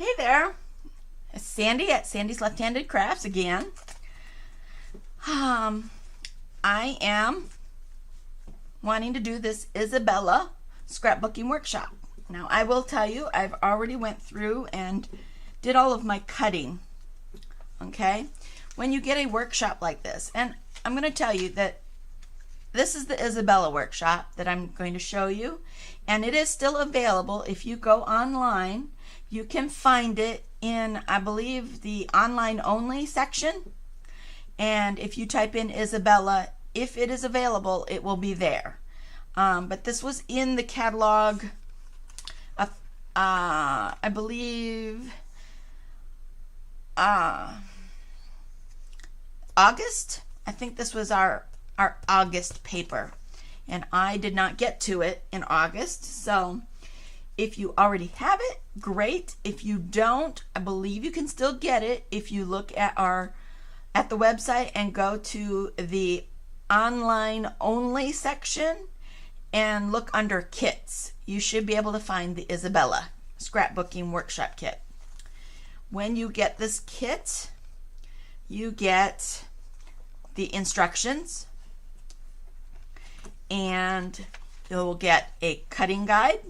Hey there, it's Sandy at Sandy's Left-Handed Crafts again. I am wanting to do this Isabella scrapbooking workshop. Now I will tell you, I've already went through and did all of my cutting. Okay, when you get a workshop like this, and I'm going to tell you that this is the Isabella workshop that I'm going to show you, and it is still available. If you go online, you can find it in, I believe, the online only section. And if you type in Isabella, if it is available, it will be there. But this was in the catalog of, I believe, August. I think this was our August paper, and I did not get to it in August. So if you already have it, great. If you don't, I believe you can still get it if you look at the website and go to the online only section and look under kits. You should be able to find the Isabella scrapbooking workshop kit. When you get this kit, you get the instructions, and you'll get a cutting guide,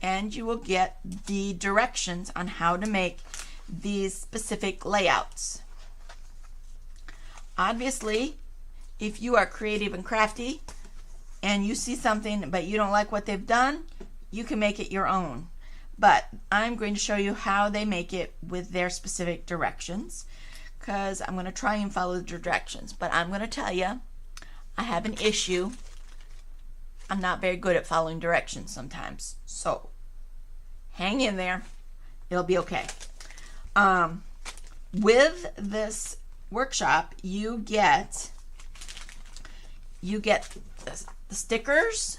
and you will get the directions on how to make these specific layouts. Obviously, if you are creative and crafty and you see something but you don't like what they've done, you can make it your own. But I'm going to show you how they make it with their specific directions, because I'm going to try and follow the directions. But I'm going to tell you, I have an issue. I'm not very good at following directions sometimes. So hang in there. It'll be okay. With this workshop, you get the stickers,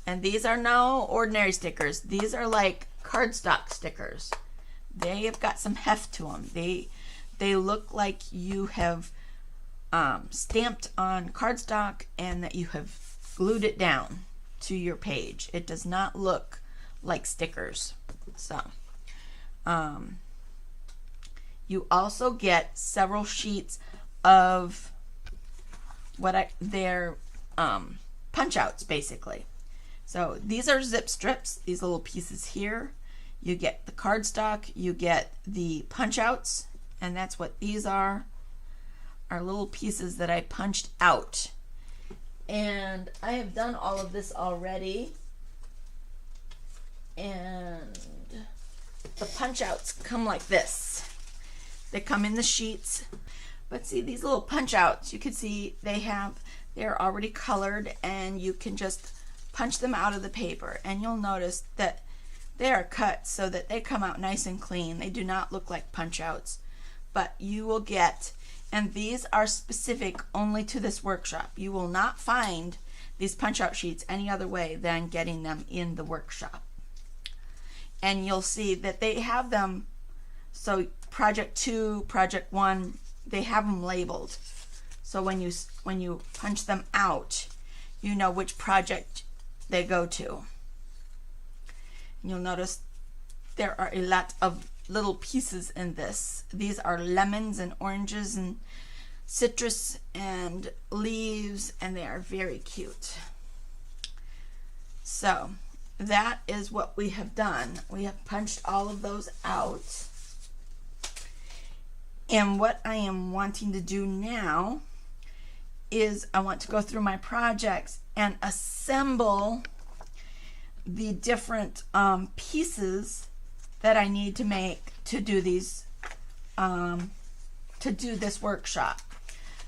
and these are no ordinary stickers. These are like cardstock stickers. They have got some heft to them. They look like you have stamped on cardstock and that you have glued it down to your page. It does not look like stickers. So you also get several sheets of their punch outs, basically. So these are zip strips, these little pieces here. You get the cardstock, you get the punch outs, and that's what these are little pieces that I punched out. And I have done all of this already, and the punch outs come like this. They come in the sheets, but see these little punch outs, you can see they're already colored, and you can just punch them out of the paper, and you'll notice that they are cut so that they come out nice and clean. They do not look like punch outs, but you will get, and these are specific only to this workshop. You will not find these punch out sheets any other way than getting them in the workshop. And you'll see that they have them, so project 2, project 1, they have them labeled. So when you punch them out, you know which project they go to. And you'll notice there are a lot of little pieces in this. These are lemons and oranges and citrus and leaves, and they are very cute. So that is what we have done. We have punched all of those out. And what I am wanting to do now is I want to go through my projects and assemble the different pieces that I need to make to do these, to do this workshop.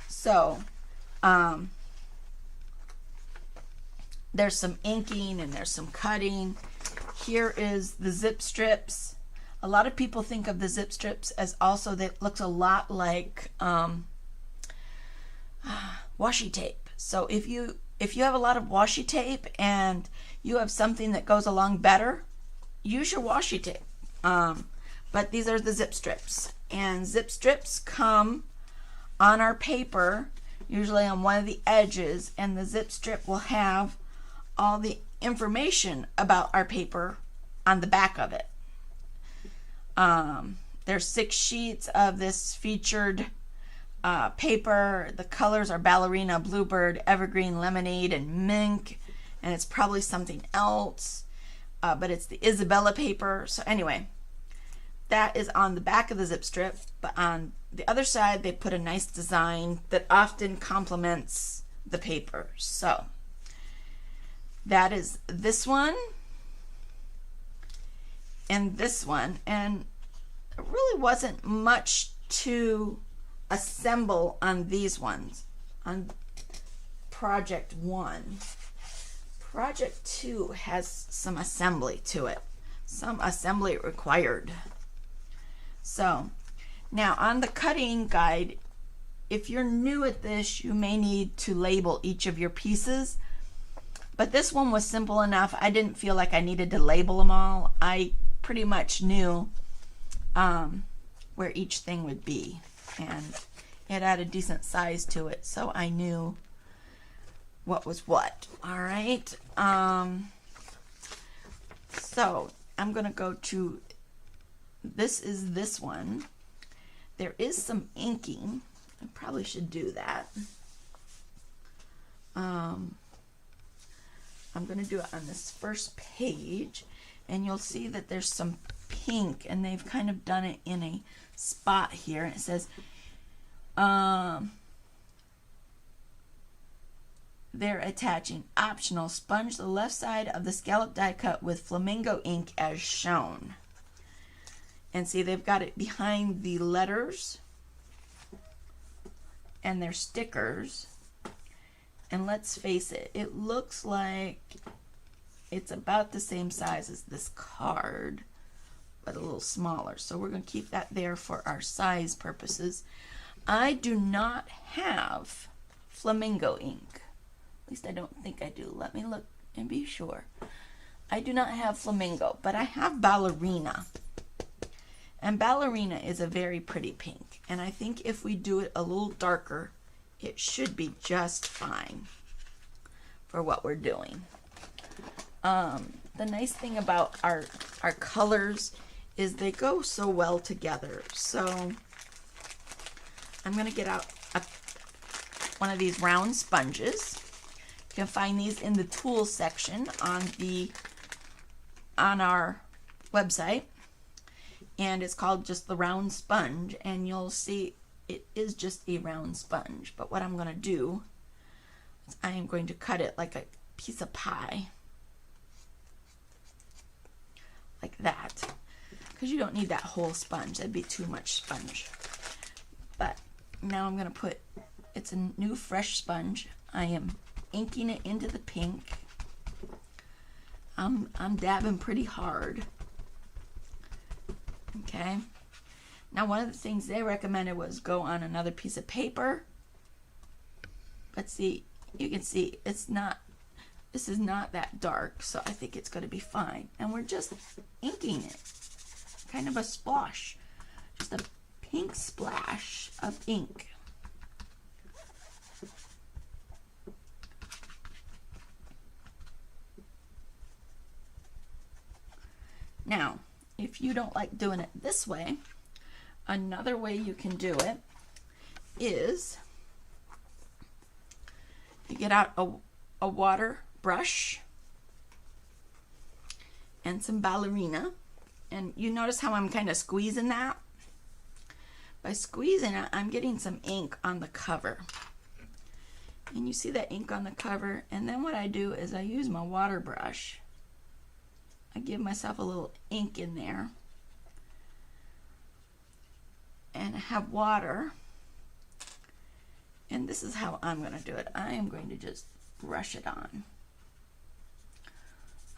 So there's some inking and there's some cutting. Here is the zip strips. A lot of people think of the zip strips as also that looks a lot like washi tape. So if you have a lot of washi tape and you have something that goes along better, use your washi tape. But these are the zip strips, and zip strips come on our paper, usually on one of the edges, and the zip strip will have all the information about our paper on the back of it. There's 6 sheets of this featured paper. The colors are ballerina, bluebird, evergreen, lemonade, and mink. And it's probably something else, but it's the Isabella paper. So anyway, that is on the back of the zip strip, but on the other side they put a nice design that often complements the paper. So that is this one and this one, and it really wasn't much to assemble on these ones. On project 1, project 2 has some assembly to it, some assembly required. So now on the cutting guide, if you're new at this, you may need to label each of your pieces, but this one was simple enough. I didn't feel like I needed to label them all. I pretty much knew where each thing would be, and it had a decent size to it, so I knew what was what. All right, so I'm gonna go to, this is this one. There is some inking. I probably should do that. I'm going to do it on this first page, and you'll see that there's some pink, and they've kind of done it in a spot here. It says they're attaching optional sponge the left side of the scallop die cut with flamingo ink as shown. And see, they've got it behind the letters and their stickers. And let's face it, it looks like it's about the same size as this card, but a little smaller. So we're going to keep that there for our size purposes. I do not have flamingo ink. At least I don't think I do. Let me look and be sure. I do not have flamingo, but I have ballerina. And ballerina is a very pretty pink. And I think if we do it a little darker, it should be just fine for what we're doing. The nice thing about our colors is they go so well together. So I'm going to get out one of these round sponges. You can find these in the tools section on our website. And it's called just the round sponge, and you'll see it is just a round sponge. But what I'm going to do is I am going to cut it like a piece of pie, like that, because you don't need that whole sponge. That'd be too much sponge. But now I'm going to put, it's a new fresh sponge. I am inking it into the pink. I'm dabbing pretty hard. Okay, now one of the things they recommended was go on another piece of paper, but see, you can see it's not, this is not that dark, so I think it's going to be fine. And we're just inking it, kind of a splosh, just a pink splash of ink. Now, if you don't like doing it this way, another way you can do it is you get out a water brush and some ballerina, and you notice how I'm kind of squeezing that? By squeezing it, I'm getting some ink on the cover. And you see that ink on the cover, and then what I do is I use my water brush. I give myself a little ink in there, and I have water, and this is how I'm going to do it. I am going to just brush it on.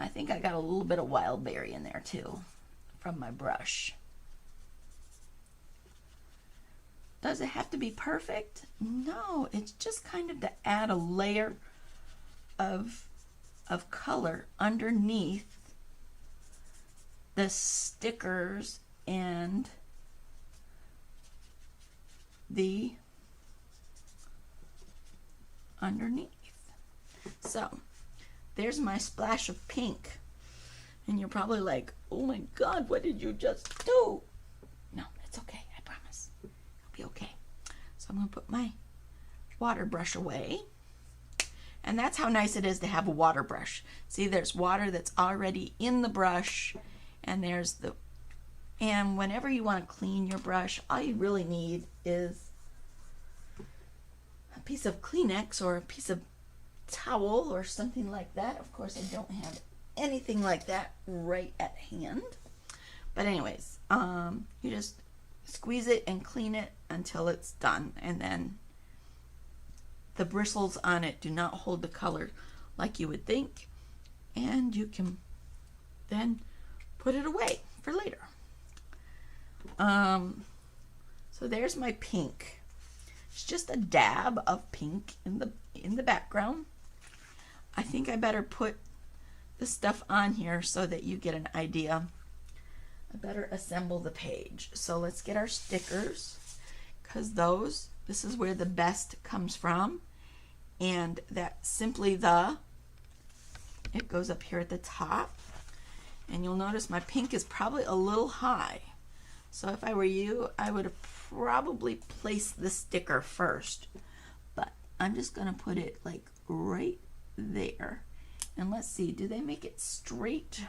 I think I got a little bit of wild berry in there too from my brush. Does it have to be perfect? No, it's just kind of to add a layer of color underneath the stickers and the underneath. So there's my splash of pink, And you're probably like, oh my God, what did you just do? No, it's okay, I promise. It'll be okay. So I'm gonna put my water brush away. And that's how nice it is to have a water brush. See, there's water that's already in the brush, and and whenever you want to clean your brush, all you really need is a piece of Kleenex or a piece of towel or something like that. Of course, I don't have anything like that right at hand. But anyways, you just squeeze it and clean it until it's done, and then the bristles on it do not hold the color like you would think, and you can then put it away for later. So there's my pink. It's just a dab of pink in the background. I think I better put the stuff on here so that you get an idea. I better assemble the page. So let's get our stickers, because this is where the best comes from. And that Simply The, it goes up here at the top. And you'll notice my pink is probably a little high. So if I were you, I would probably place the sticker first. But I'm just going to put it like right there. And let's see, do they make it straight?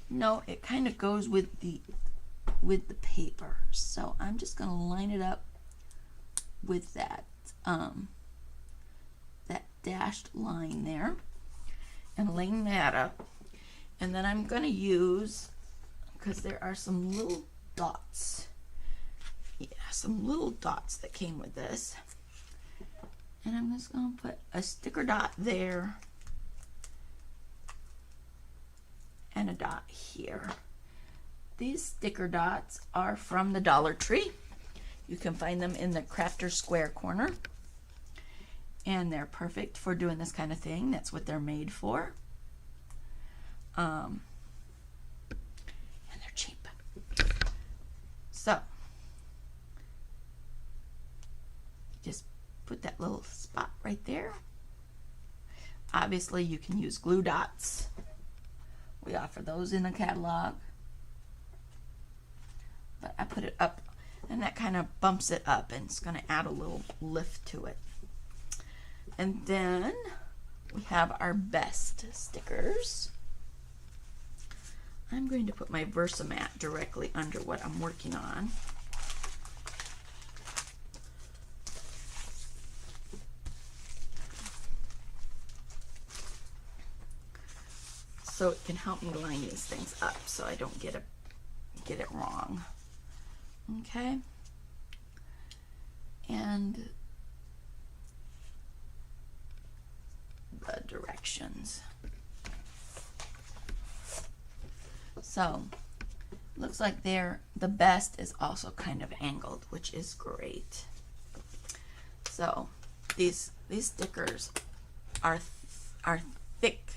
No, it kind of goes with the paper. So I'm just going to line it up with that dashed line there, and line that up. And then I'm going to use, because there are some little dots, some little dots that came with this, and I'm just going to put a sticker dot there and a dot here. These sticker dots are from the Dollar Tree. You can find them in the Crafter Square corner, and they're perfect for doing this kind of thing. That's what they're made for. And they're cheap. So just put that little spot right there. Obviously you can use glue dots. We offer those in the catalog. But I put it up, and that kind of bumps it up, and it's going to add a little lift to it. And then we have our best stickers. I'm going to put my Versamat directly under what I'm working on. So it can help me line these things up so I don't get it wrong. Okay. And the directions. So looks like the best is also kind of angled, which is great. So these stickers are thick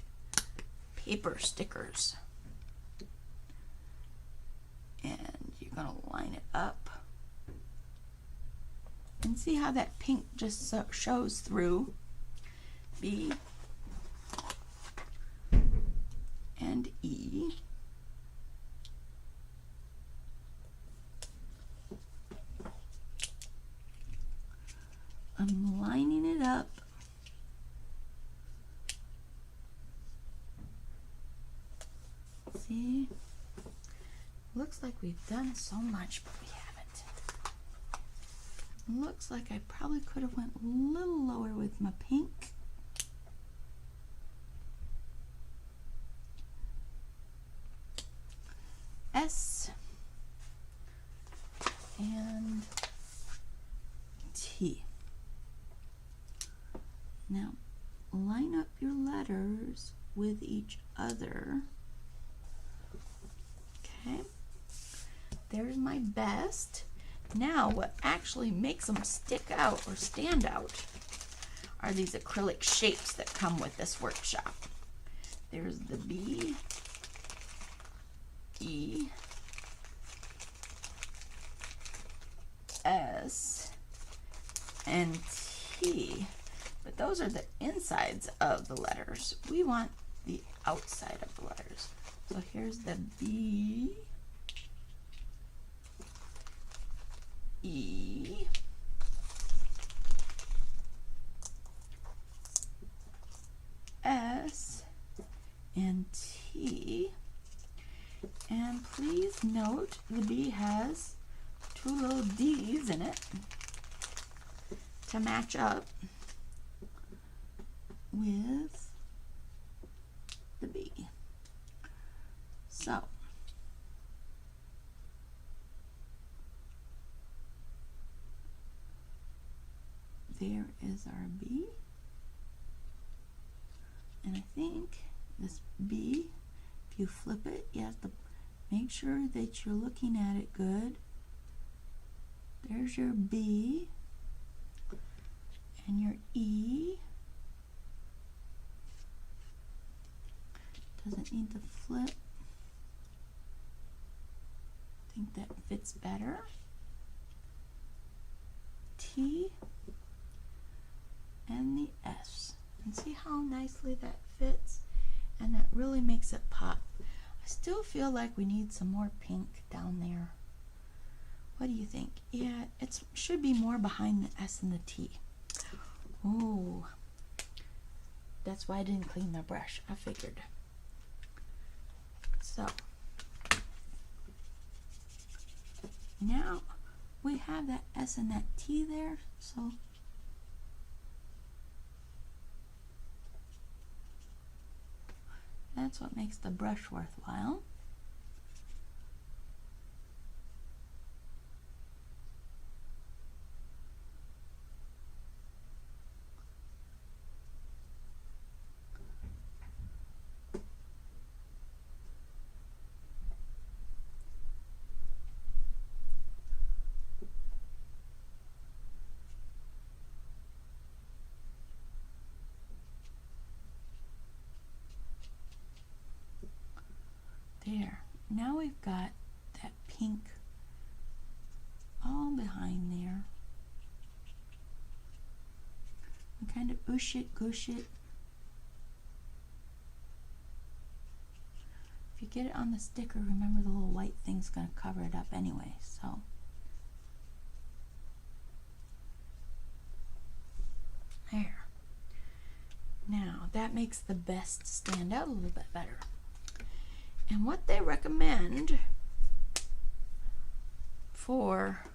paper stickers, and you're gonna line it up and see how that pink just shows through B and E. I'm lining it up. See? Looks like we've done so much, but we haven't. Looks like I probably could have went a little lower with my pink. S and T. Now line up your letters with each other. Okay, there's my best. Now what actually makes them stick out or stand out are these acrylic shapes that come with this workshop. There's the B, E, S, and T. But those are the insides of the letters. We want the outside of the So here's the B, E, S, and T. And please note the B has two little D's in it to match up with the B. So there is our B. And I think this B, if you flip it, you have to make sure that you're looking at it good. There's your B and your E. Doesn't need to flip. I think that fits better. T and the S. And see how nicely that fits? And that really makes it pop. I still feel like we need some more pink down there. What do you think? Yeah, it should be more behind the S and the T. Oh, that's why I didn't clean my brush. I figured. So now we have that S and that T there. So that's what makes the brush worthwhile. There. Now we've got that pink all behind there. We kind of oosh it, goosh it. If you get it on the sticker, remember the little white thing's going to cover it up anyway, so. There. Now, that makes the best stand out a little bit better. And what they recommend for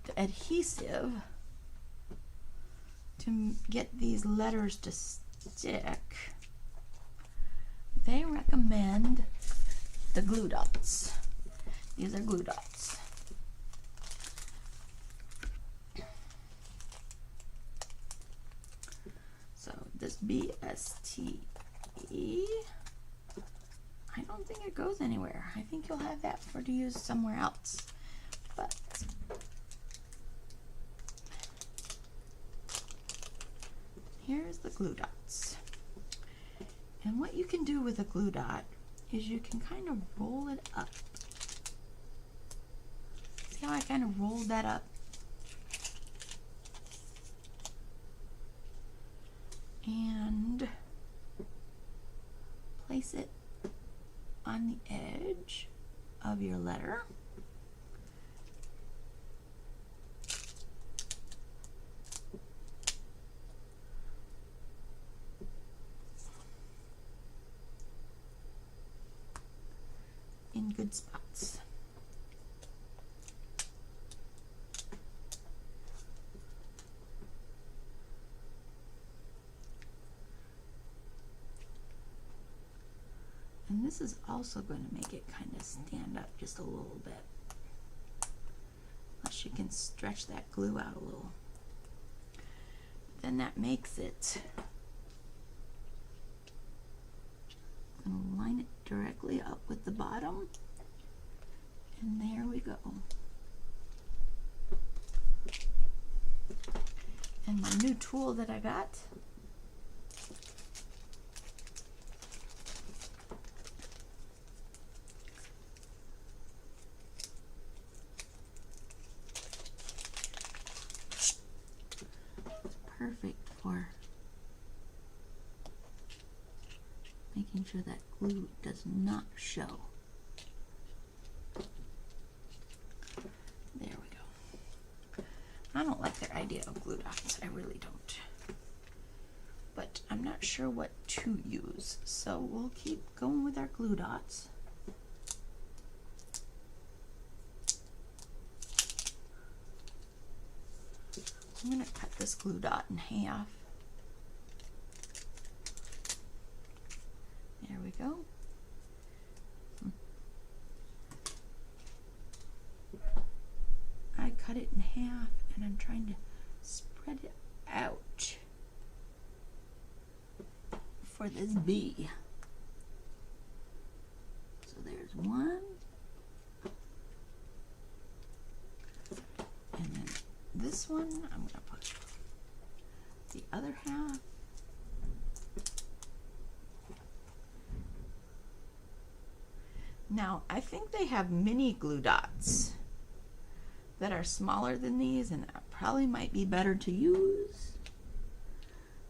the adhesive to get these letters to stick, they recommend the glue dots. These are glue dots. So this BSTE, I don't think it goes anywhere. I think you'll have that to use somewhere else. But here's the glue dots. And what you can do with a glue dot is you can kind of roll it up. See how I kind of rolled that up? And place it on the edge of your letter. In good spots. And this is also going to make it kind of stand up just a little bit. Unless you can stretch that glue out a little. Then that makes it. I'm going to line it directly up with the bottom. And there we go. And my new tool that I got. Perfect for making sure that glue does not show. There we go. I don't like their idea of glue dots. I really don't. But I'm not sure what to use, so we'll keep going with our glue dots. I'm going to cut this glue dot in half. There we go. I cut it in half and I'm trying to spread it out for this bee. So there's one. And then this one, I'm going to put the other half. Now, I think they have mini glue dots that are smaller than these, and that probably might be better to use.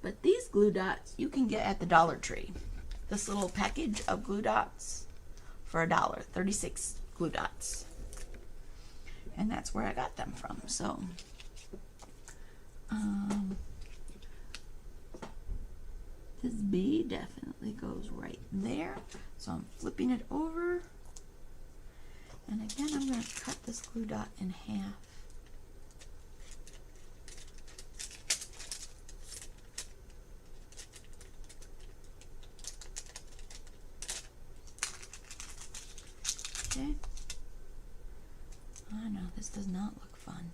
But these glue dots you can get at the Dollar Tree. This little package of glue dots for $1, 36 glue dots. And that's where I got them from. So, this bee definitely goes right there. So I'm flipping it over. And again, I'm going to cut this glue dot in half. Okay. Oh no, this does not look fun.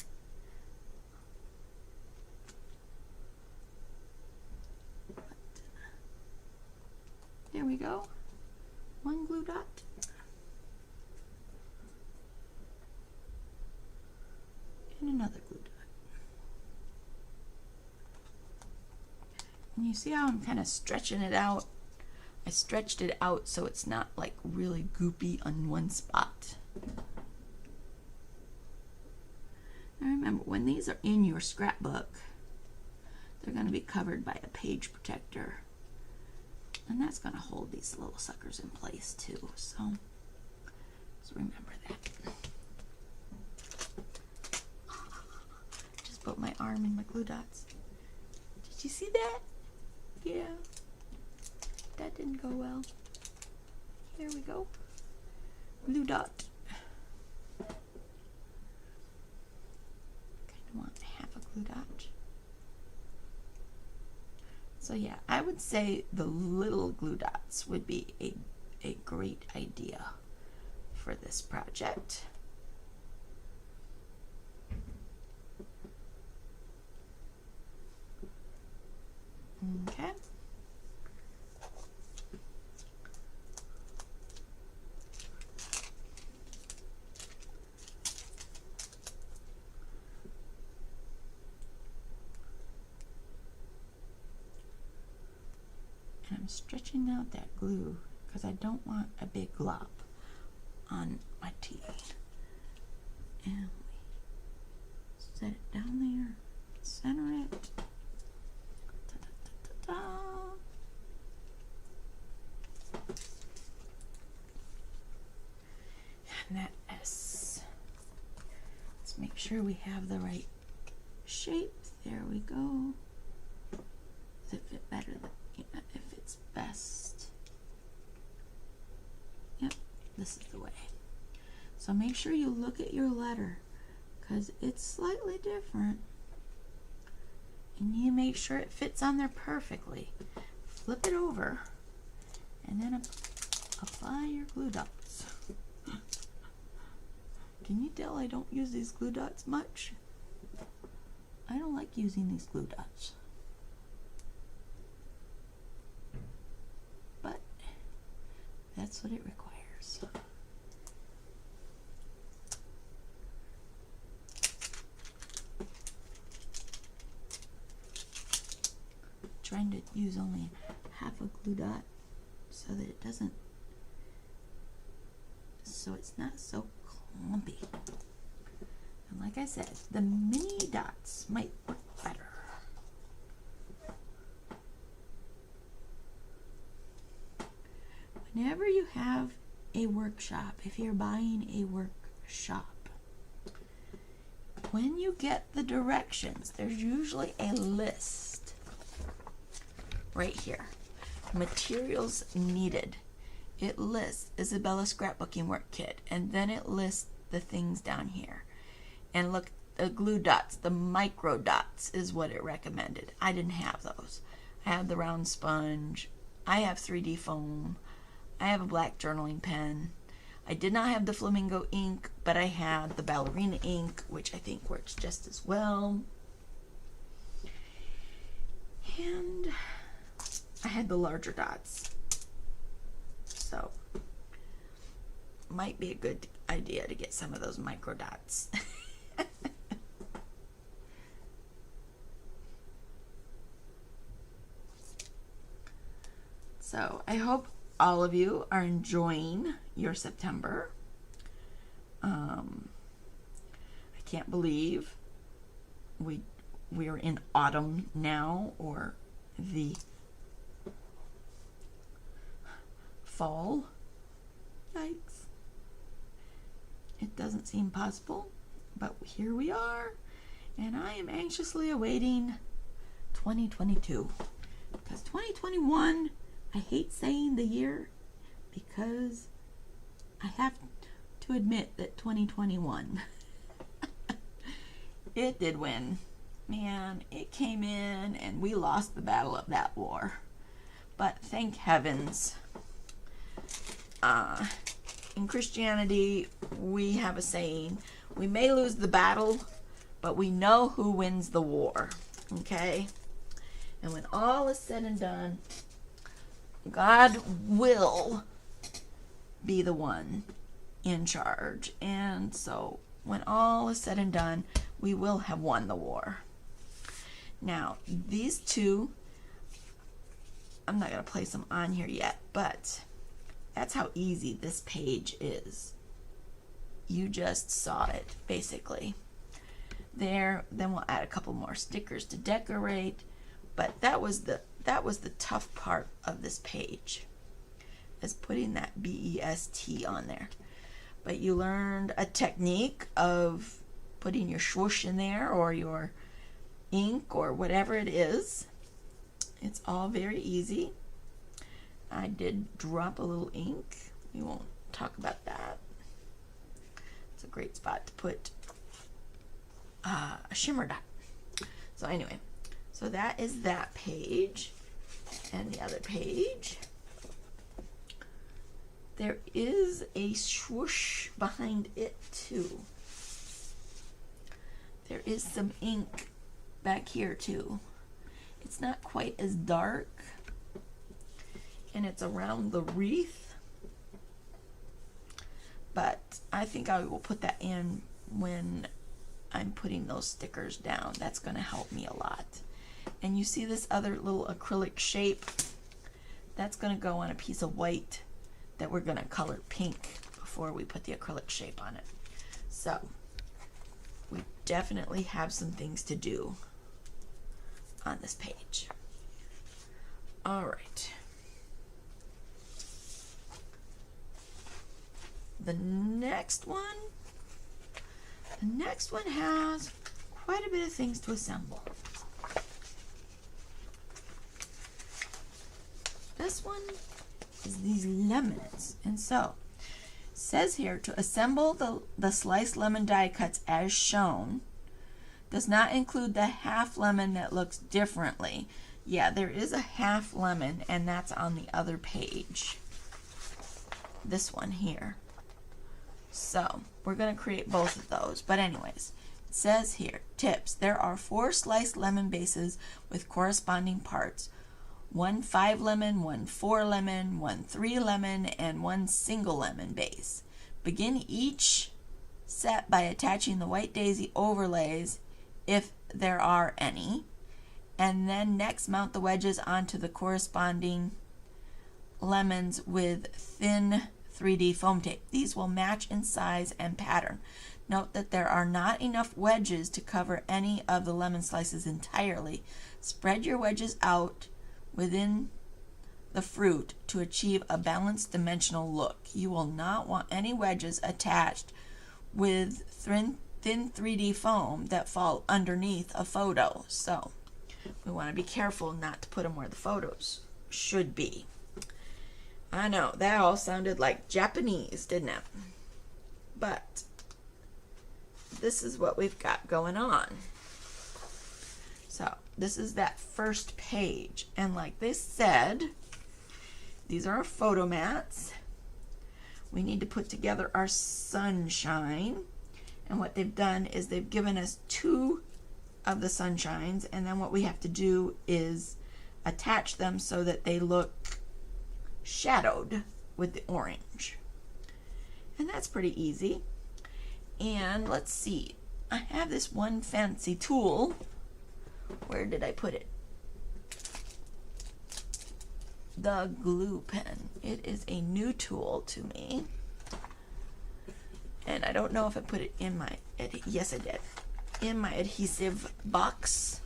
But, there we go. One glue dot. And another glue dot. And you see how I'm kind of stretching it out? I stretched it out so it's not like really goopy on one spot. Now remember, when these are in your scrapbook, they're going to be covered by a page protector. And that's going to hold these little suckers in place too. So remember that. Just put my arm in my glue dots. Did you see that? Yeah. That didn't go well. Here we go. Glue dot. Kind of want half a glue dot. So yeah, I would say the little glue dots would be a great idea for this project. Okay. And I'm stretching out that glue because I don't want a big glop on my tea. And we set it down there, center it. And that S. Let's make sure we have the right shape. There we go. Does it fit better than, it fits best? Yep, this is the way. So make sure you look at your letter because it's slightly different. And you make sure it fits on there perfectly. Flip it over and then apply your glue dots. Can you tell I don't use these glue dots much? I don't like using these glue dots. But that's what it requires. Trying to use only half a glue dot so that it doesn't, so it's not so clumpy. And like I said, the mini dots might work better. whenever you have a workshop, if you're buying a workshop, when you get the directions, there's usually a list right here. Materials needed. It lists Isabella Scrapbooking Work Kit, and then it lists the things down here. And look, the glue dots, the micro dots is what it recommended. I didn't have those. I have the round sponge. I have 3D foam. I have a black journaling pen. I did not have the flamingo ink, but I had the ballerina ink, which I think works just as well. And I had the larger dots. So, might be a good idea to get some of those micro dots. So, I hope all of you are enjoying your September. I can't believe we're in autumn now, or the fall. Yikes. It doesn't seem possible, but here we are, and I am anxiously awaiting 2022, because 2021, I hate saying the year, because I have to admit that 2021 it did win. Man, it came in and we lost the battle of that war, but thank heavens. In Christianity, we have a saying: we may lose the battle, but we know who wins the war. Okay? And when all is said and done, God will be the one in charge. And so, when all is said and done, we will have won the war. Now, these two, I'm not going to place them on here yet, but that's how easy this page is. You just saw it, basically. There, then we'll add a couple more stickers to decorate, but that was the tough part of this page, is putting that BEST on there. But you learned a technique of putting your swoosh in there, or your ink, or whatever it is. It's all very easy. I did drop a little ink. We won't talk about that. It's a great spot to put a shimmer dot. So anyway, so that is that page. And the other page, there is a swoosh behind it too. There is some ink back here too. It's not quite as dark, and it's around the wreath, but I think I will put that in when I'm putting those stickers down. That's going to help me a lot. And you see this other little acrylic shape? That's going to go on a piece of white that we're going to color pink before we put the acrylic shape on it. So we definitely have some things to do on this page. All right. The next one has quite a bit of things to assemble. This one is these lemons, and so it says here to assemble the sliced lemon die cuts as shown. Does not include the half lemon that looks differently. Yeah, there is a half lemon, and that's on the other page. This one here. So we're going to create both of those. But anyways, it says here, tips. There are 4 sliced lemon bases with corresponding parts. 1 5 lemon, 1 4 lemon, 1 3 lemon, and 1 single lemon base. Begin each set by attaching the white daisy overlays, if there are any, and then next mount the wedges onto the corresponding lemons with thin 3D foam tape. These will match in size and pattern. Note that there are not enough wedges to cover any of the lemon slices entirely. Spread your wedges out within the fruit to achieve a balanced dimensional look. You will not want any wedges attached with thin 3D foam that fall underneath a photo. So we want to be careful not to put them where the photos should be. I know, that all sounded like Japanese, didn't it? But this is what we've got going on. So this is that first page. And like they said, these are our photo mats. We need to put together our sunshine. And what they've done is they've given us 2 of the sunshines. And then what we have to do is attach them so that they look shadowed with the orange. And that's pretty easy. And let's see. I have this one fancy tool. Where did I put it? The glue pen. It is a new tool to me. And I don't know if I put it in my, yes I did, in my adhesive box.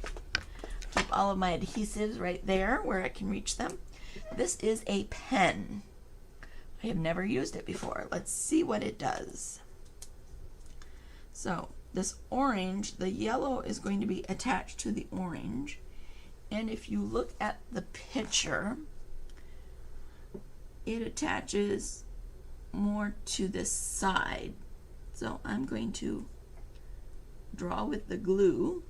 Keep all of my adhesives right there where I can reach them. This is a pen. I have never used it before. Let's see what it does. So this orange, the yellow is going to be attached to the orange. And if you look at the picture, it attaches more to this side. So I'm going to draw with the glue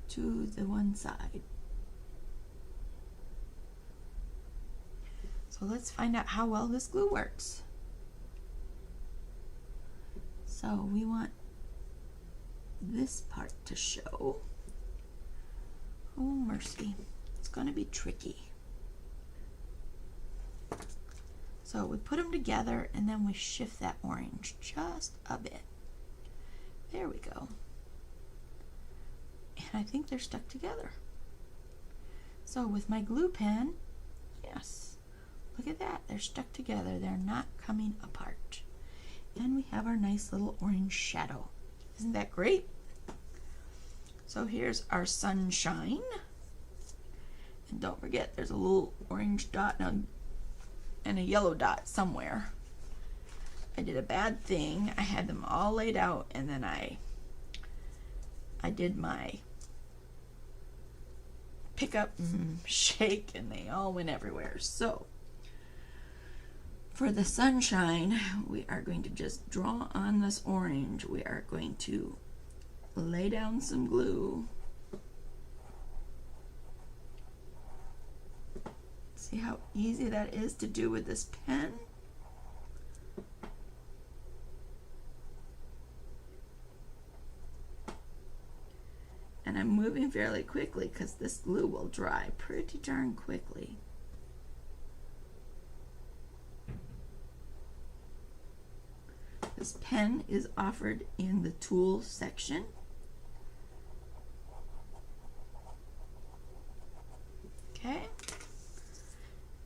to the one side. So let's find out how well this glue works. So we want this part to show. Oh mercy, it's going to be tricky. So we put them together and then we shift that orange just a bit. There we go. And I think they're stuck together. So with my glue pen, yes, look at that, they're stuck together. They're not coming apart. And we have our nice little orange shadow. Isn't that great? So here's our sunshine. And don't forget, there's a little orange dot and a yellow dot somewhere. I did a bad thing. I had them all laid out and then I did my pick up and shake and they all went everywhere. So for the sunshine, we are going to just draw on this orange. We are going to lay down some glue. See how easy that is to do with this pen? And I'm moving fairly quickly because this glue will dry pretty darn quickly. This pen is offered in the tools section. Okay.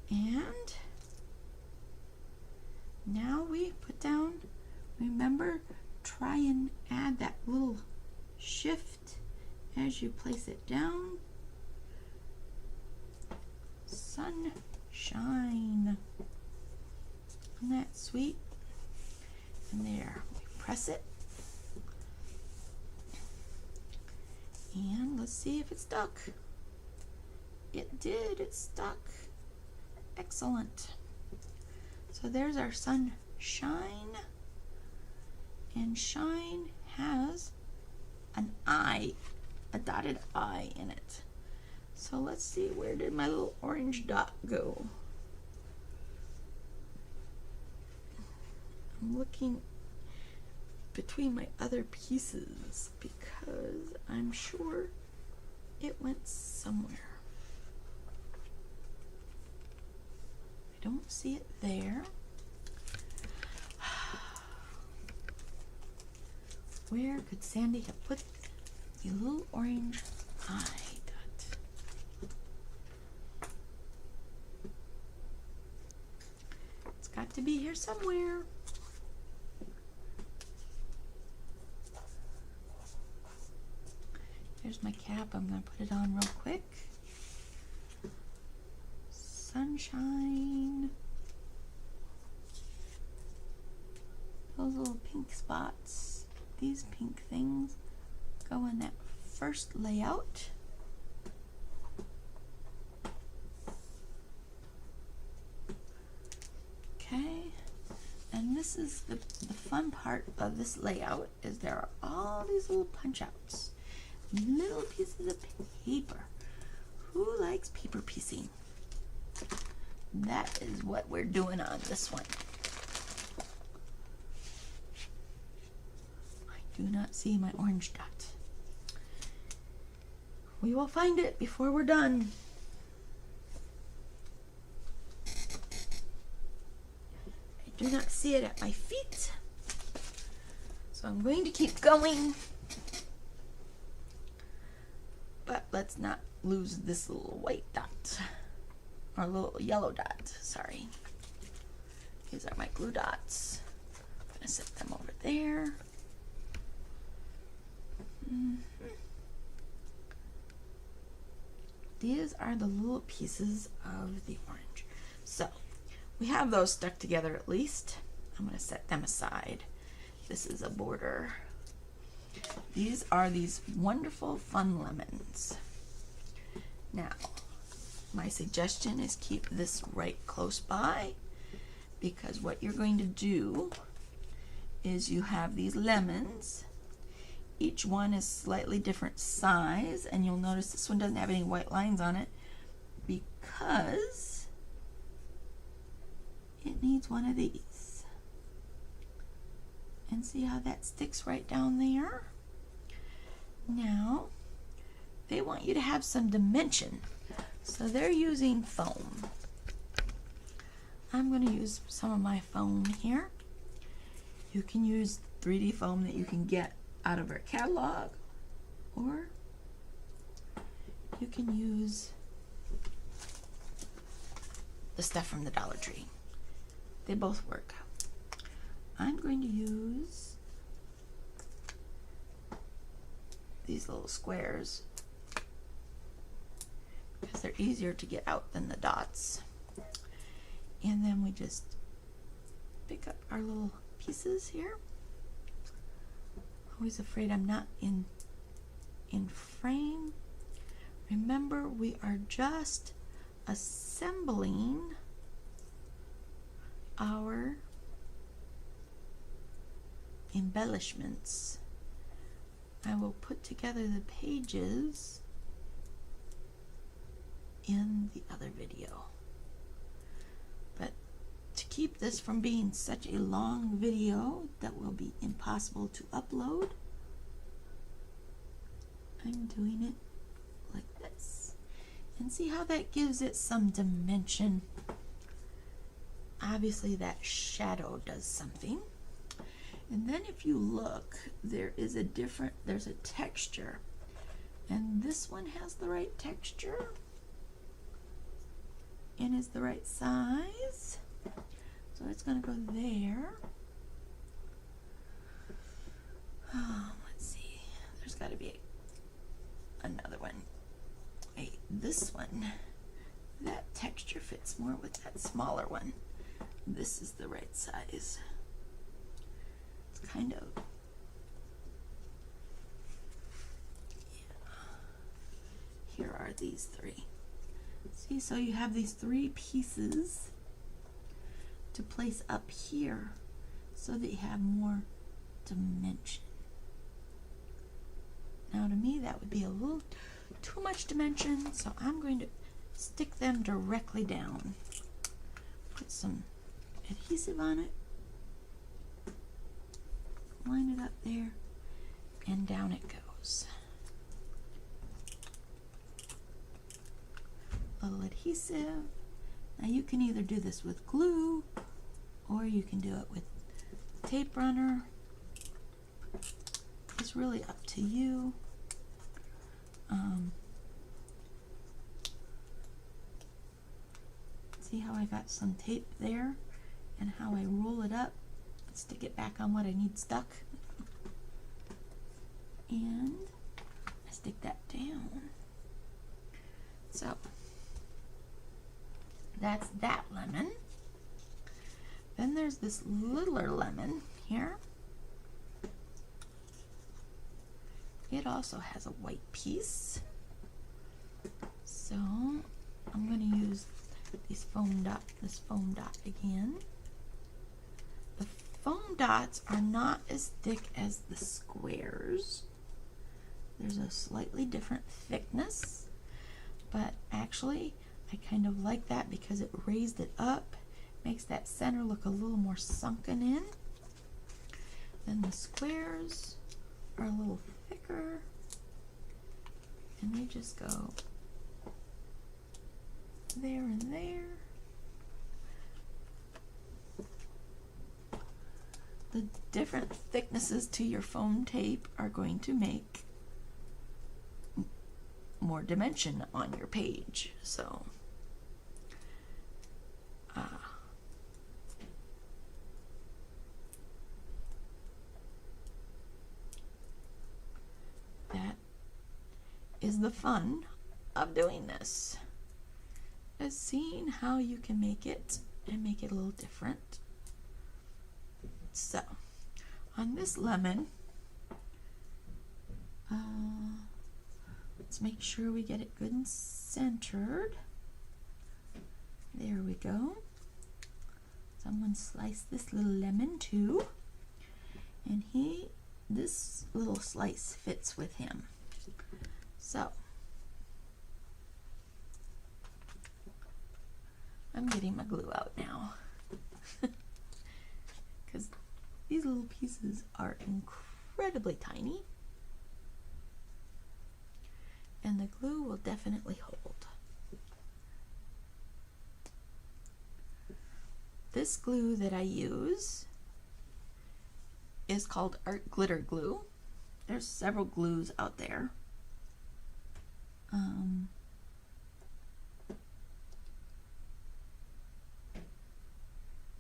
And now we put down, remember, try and add that little shift as you place it down. Sunshine. Isn't that sweet? And there, we press it. And let's see if it stuck. It did, it stuck. Excellent. So there's our sunshine. And shine has an eye, a dotted eye in it. So let's see, where did my little orange dot go? I'm looking between my other pieces because I'm sure it went somewhere. I don't see it there. Where could Sandy have put the little orange eye dot? It's got to be here somewhere. Here's my cap. I'm going to put it on real quick. sunshine. Those little pink spots, these pink things go in that first layout. Okay, and this is the fun part of this layout, is there are all these little punch outs, little pieces of paper. Who likes paper piecing? That is what we're doing on this one. I do not see my orange dot. We will find it before we're done. I do not see it at my feet, so I'm going to keep going. But let's not lose this little white dot, or little yellow dot, sorry. These are my glue dots. I'm gonna set them over there. These are the little pieces of the orange. So we have those stuck together at least. I'm gonna set them aside. This is a border. These are these wonderful fun lemons. Now, my suggestion is keep this right close by, because what you're going to do is you have these lemons. Each one is slightly different size, and you'll notice this one doesn't have any white lines on it because it needs one of these. And see how that sticks right down there? Now, they want you to have some dimension, so they're using foam. I'm going to use some of my foam here. You can use 3D foam that you can get out of our catalog, or you can use the stuff from the Dollar Tree. They both work. I'm going to use these little squares because they're easier to get out than the dots. And then we just pick up our little pieces here. Always afraid I'm not in frame. Remember, we are just assembling our embellishments. I will put together the pages in the other video. But to keep this from being such a long video that will be impossible to upload, I'm doing it like this. And see how that gives it some dimension. Obviously that shadow does something. And then if you look, there's a texture. And this one has the right texture and is the right size. So it's going to go there. Oh, let's see. There's got to be another one. Wait, this one, that texture fits more with that smaller one. This is the right size. It's kind of, yeah. Here are these three. See, so you have these three pieces to place up here so that you have more dimension. Now to me that would be a little too much dimension, so I'm going to stick them directly down. Put some adhesive on it, line it up there, and down it goes. Little adhesive. Now you can either do this with glue or you can do it with tape runner. It's really up to you. See how I got some tape there and how I roll it up and stick it back on what I need stuck. And I stick that down. So That's that lemon. Then there's this littler lemon here. It also has a white piece. So I'm going to use this foam dot again. The foam dots are not as thick as the squares. There's a slightly different thickness, but actually I kind of like that because it raised it up, makes that center look a little more sunken in. Then the squares are a little thicker, and they just go there and there. The different thicknesses to your foam tape are going to make more dimension on your page. So that is the fun of doing this, is seeing how you can make it and make it a little different. So on this lemon, let's make sure we get it good and centered. There we go. Someone sliced this little lemon too, and this little slice fits with him. So I'm getting my glue out now because these little pieces are incredibly tiny, and the glue will definitely hold. This glue that I use is called Art Glitter Glue. There's several glues out there.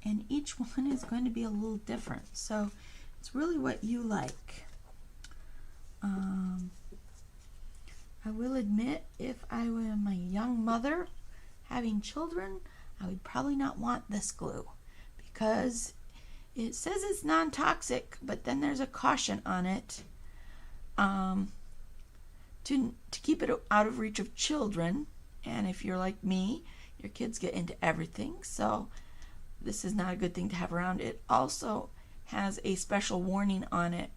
And each one is going to be a little different, so it's really what you like. I will admit, if I were a young mother having children, I would probably not want this glue because it says it's non-toxic, but then there's a caution on it to keep it out of reach of children. And if you're like me, your kids get into everything, so this is not a good thing to have around. It also has a special warning on it.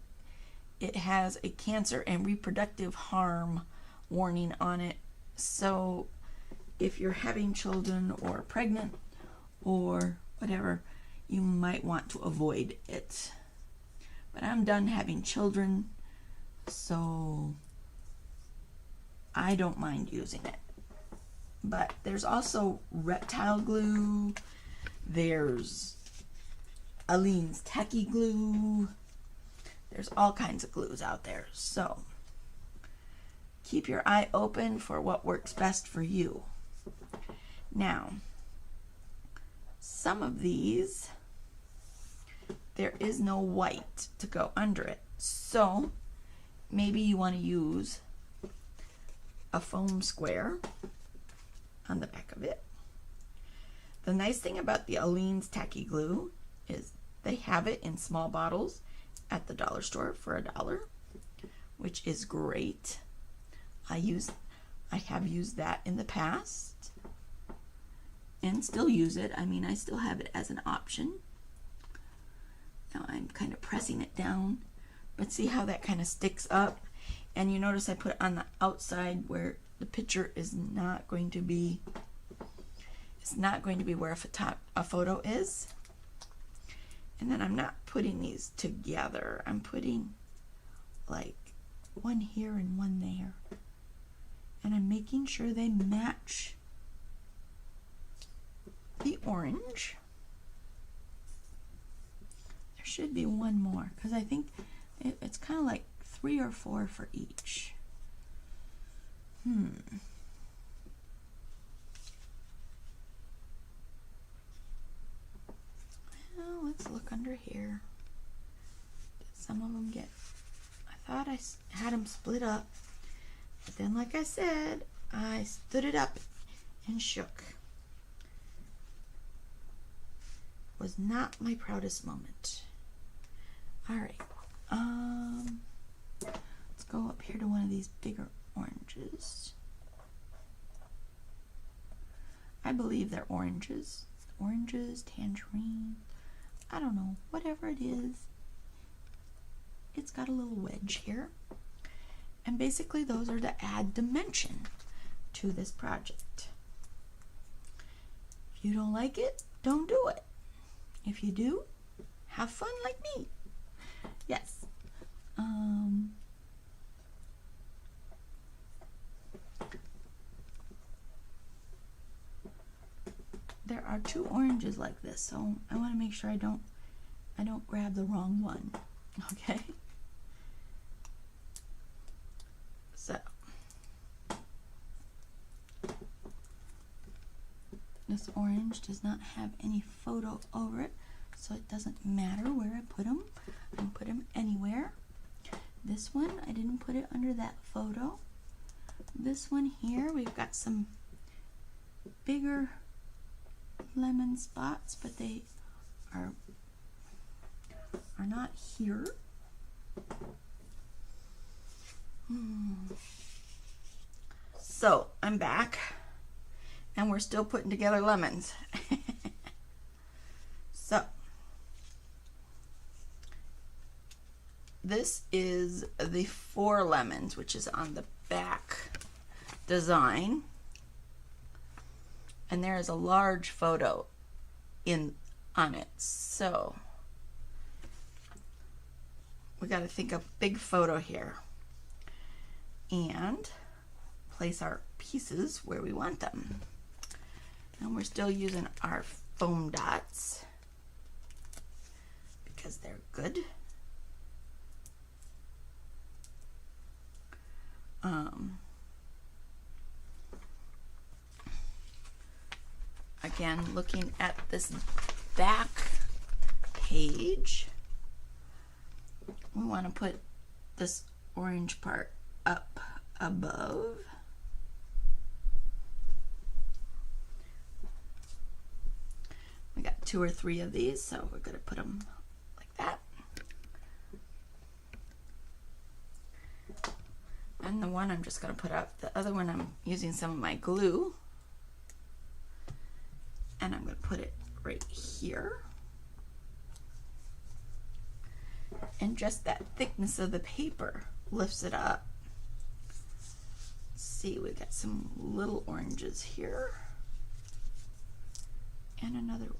It has a cancer and reproductive harm warning on it. So if you're having children or pregnant or whatever, you might want to avoid it. But I'm done having children, so I don't mind using it. But there's also reptile glue. There's Aleene's tacky glue. There's all kinds of glues out there. So keep your eye open for what works best for you. Now, some of these, there is no white to go under it. So maybe you want to use a foam square on the back of it. The nice thing about the Aleene's tacky glue is they have it in small bottles at the dollar store for $1, which is great. I have used that in the past and still use it. I mean, I still have it as an option. Now I'm kind of pressing it down, but see how that kind of sticks up? And you notice I put it on the outside where the picture is not going to be, it's not going to be where a photo is. And then I'm not putting these together. I'm putting like one here and one there. And I'm making sure they match the orange. There should be one more because I think it's kind of like 3 or 4 for each. Well, let's look under here. Did some of them get... I thought I had them split up, but then like I said, I stood it up and shook. was not my proudest moment. All right. Let's go up here to one of these bigger oranges. I believe they're oranges. Oranges, tangerine, I don't know, whatever it is. It's got a little wedge here. And basically those are to add dimension to this project. If you don't like it, don't do it. If you do, have fun like me. Yes. There are two oranges like this, so I want to make sure I don't grab the wrong one. Okay? So this orange does not have any photo over it, so it doesn't matter where I put them. I can put them anywhere. This one, I didn't put it under that photo. This one here, we've got some bigger lemon spots, but they are not here. So I'm back, and we're still putting together lemons. So this is the 4 lemons, which is on the back design. And there is a large photo on it. So we got to think of big photo here and place our pieces where we want them. And we're still using our foam dots because they're good. Again, looking at this back page, we want to put this orange part up above. We got 2 or 3 of these, so we're going to put them like that. And the one I'm just going to put up. The other one I'm using some of my glue. And I'm going to put it right here. And just that thickness of the paper lifts it up. Let's see, we got some little oranges here. And another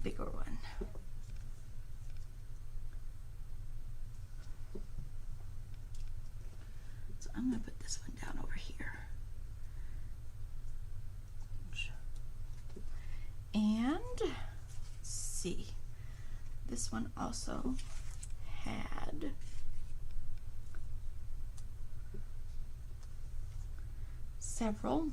bigger one. So I'm going to put this one down over here. And let's see, this one also had several.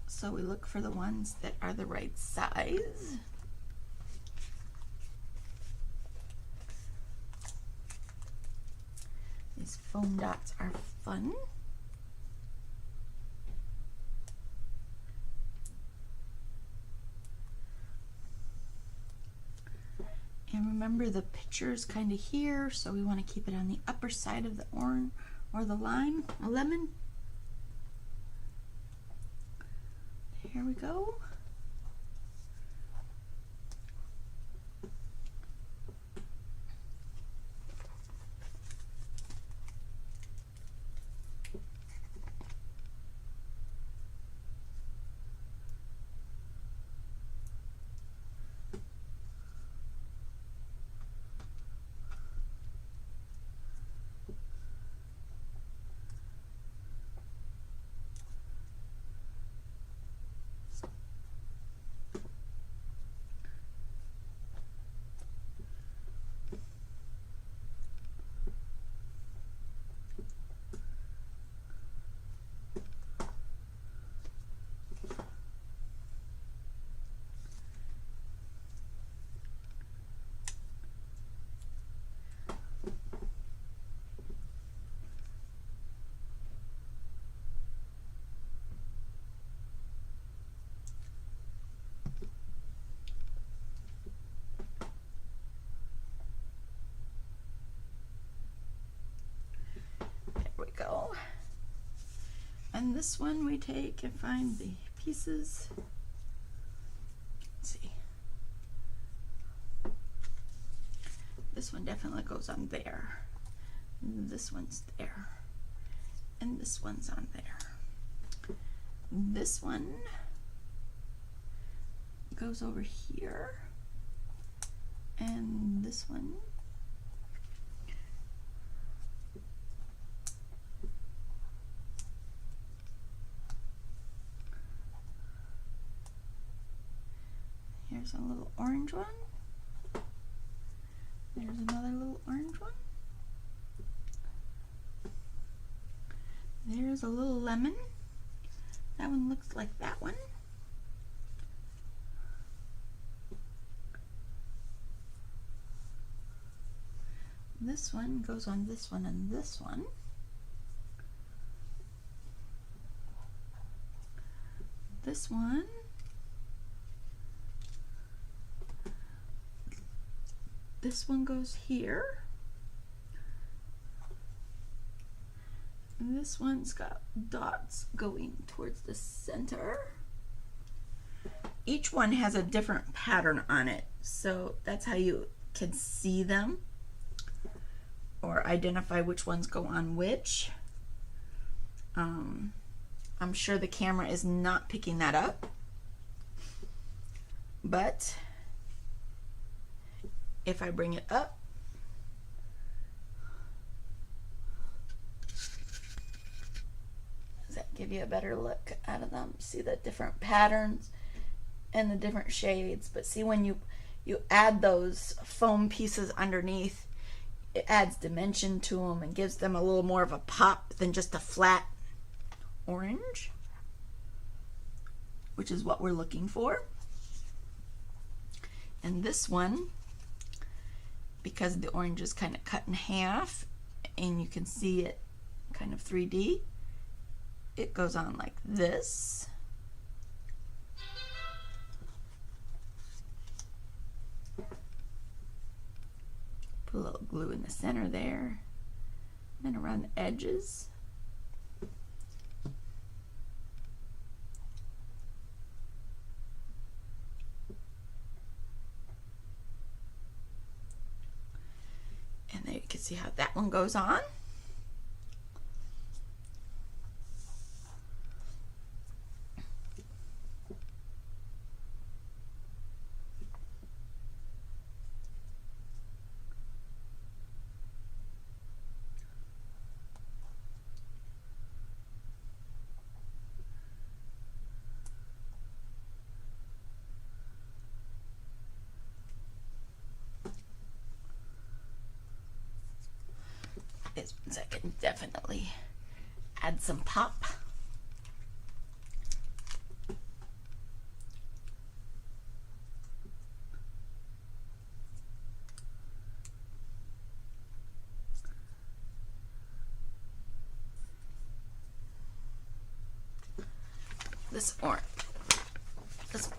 So we look for the ones that are the right size. These foam dots are fun. And remember, the picture's kind of here, so we want to keep it on the upper side of the orange or the lemon. Here we go. And this one we take and find the pieces. Let's see. This one definitely goes on there. This one's there. And this one's on there. This one goes over here. And this one here's a little orange one. There's another little orange one. There's a little lemon. That one looks like that one. This one goes on this one and this one. This one. This one goes here. And this one's got dots going towards the center. Each one has a different pattern on it, so that's how you can see them or identify which ones go on which. I'm sure the camera is not picking that up, but if I bring it up, does that give you a better look out of them? See the different patterns and the different shades. But see, when you add those foam pieces underneath, it adds dimension to them and gives them a little more of a pop than just a flat orange, which is what we're looking for. And this one, because the orange is kind of cut in half and you can see it kind of 3D, it goes on like this. Put a little glue in the center there, and then around the edges. And there you can see how that one goes on. This one's I can definitely add some pop. This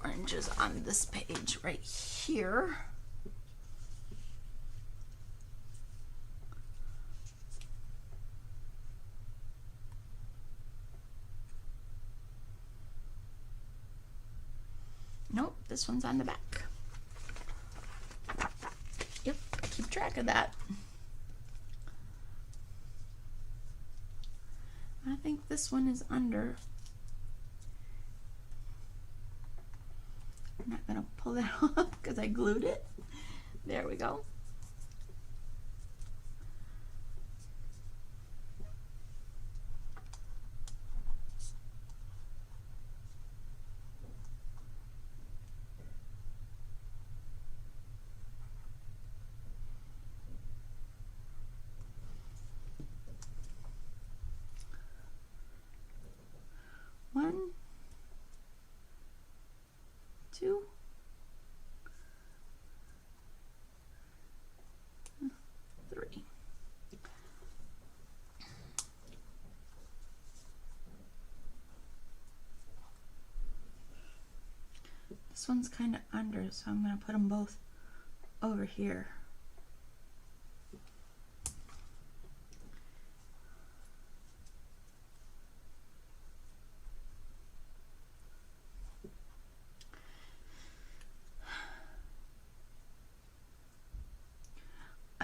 orange is on this page right here. Nope, this one's on the back. Yep, keep track of that. I think this one is under. I'm not gonna pull that off because I glued it. There we go. One, two, three. This one's kind of under, so I'm going to put them both over here.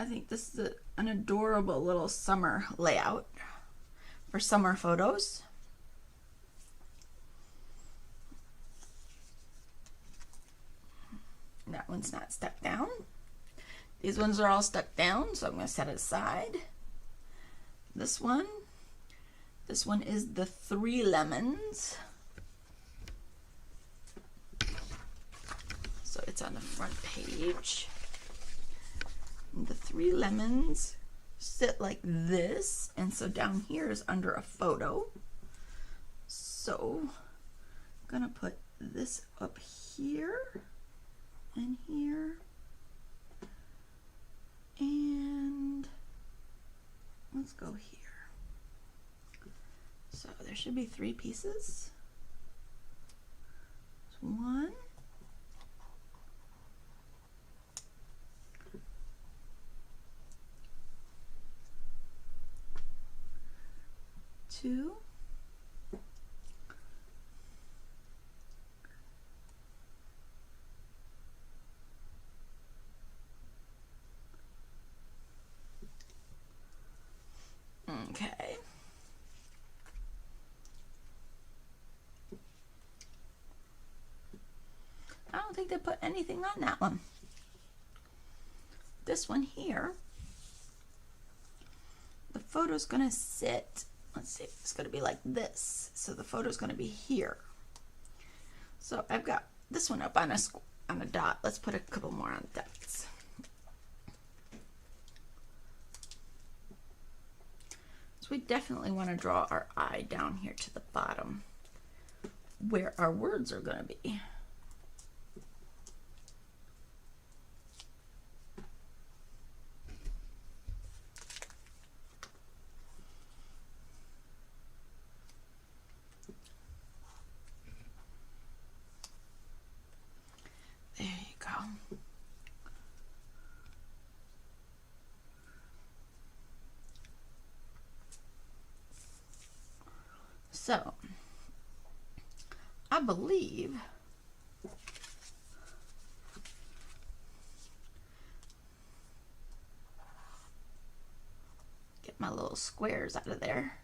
think this is an adorable little summer layout for summer photos. That one's not stuck down. These ones are all stuck down, so I'm going to set it aside. This one is the 3 lemons. So it's on the front page. And the 3 lemons sit like this, and so down here is under a photo. So I'm going to put this up here and here. And let's go here. So there should be 3 pieces. 1, 2, okay. I don't think they put anything on that one. This one here, the photo's gonna sit, let's see, it's gonna be like this. So the photo's gonna be here. So I've got this one up on a dot. Let's put a couple more on dots. We definitely want to draw our eye down here to the bottom where our words are going to be. There you go. So, I believe get my little squares out of there.